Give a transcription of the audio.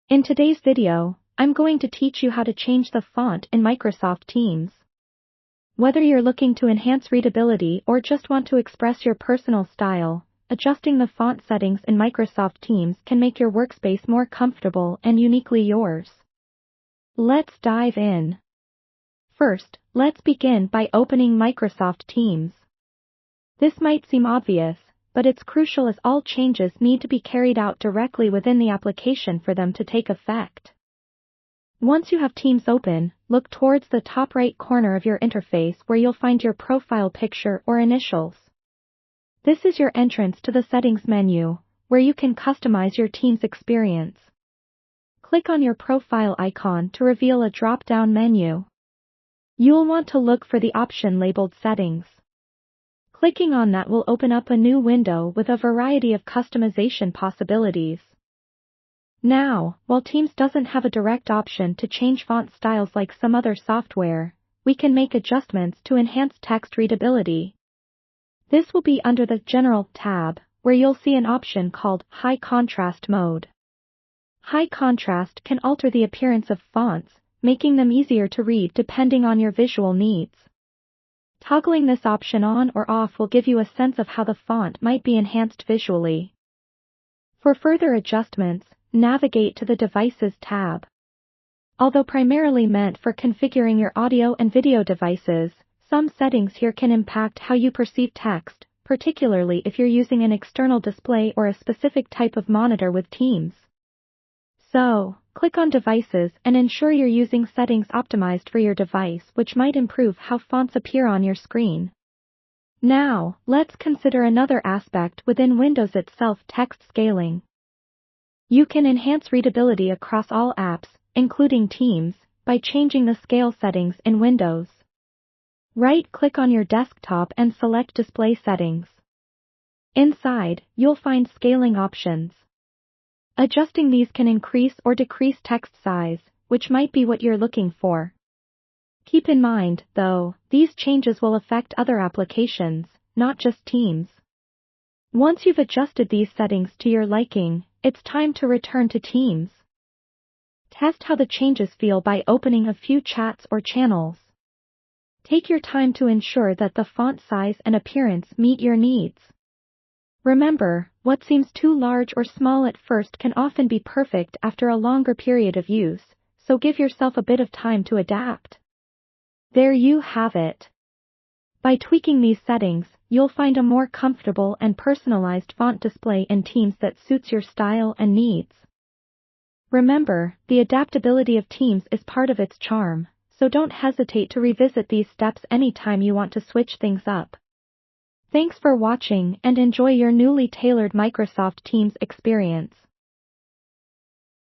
In today's video, I'm going to teach you how to change the font in Microsoft Teams. Whether you're looking to enhance readability or just want to express your personal style, adjusting the font settings in Microsoft Teams can make your workspace more comfortable and uniquely yours. Let's dive in. First, let's begin by opening Microsoft Teams. This might seem obvious, but it's crucial as all changes need to be carried out directly within the application for them to take effect. Once you have Teams open, look towards the top right corner of your interface where you'll find your profile picture or initials. This is your entrance to the Settings menu, where you can customize your Teams experience. Click on your profile icon to reveal a drop-down menu. You'll want to look for the option labeled Settings. Clicking on that will open up a new window with a variety of customization possibilities. Now, while Teams doesn't have a direct option to change font styles like some other software, we can make adjustments to enhance text readability. This will be under the General tab, where you'll see an option called High Contrast Mode. High contrast can alter the appearance of fonts, making them easier to read depending on your visual needs. Toggling this option on or off will give you a sense of how the font might be enhanced visually. For further adjustments, navigate to the Devices tab. Although primarily meant for configuring your audio and video devices, some settings here can impact how you perceive text, particularly if you're using an external display or a specific type of monitor with Teams. So, click on Devices and ensure you're using settings optimized for your device, which might improve how fonts appear on your screen. Now, let's consider another aspect within Windows itself: text scaling. You can enhance readability across all apps, including Teams, by changing the scale settings in Windows. Right-click on your desktop and select Display Settings. Inside, you'll find scaling options. Adjusting these can increase or decrease text size, which might be what you're looking for. Keep in mind, though, these changes will affect other applications, not just Teams. Once you've adjusted these settings to your liking, it's time to return to Teams. Test how the changes feel by opening a few chats or channels. Take your time to ensure that the font size and appearance meet your needs. Remember, what seems too large or small at first can often be perfect after a longer period of use, so give yourself a bit of time to adapt. There you have it. By tweaking these settings, you'll find a more comfortable and personalized font display in Teams that suits your style and needs. Remember, the adaptability of Teams is part of its charm, so don't hesitate to revisit these steps anytime you want to switch things up. Thanks for watching and enjoy your newly tailored Microsoft Teams experience.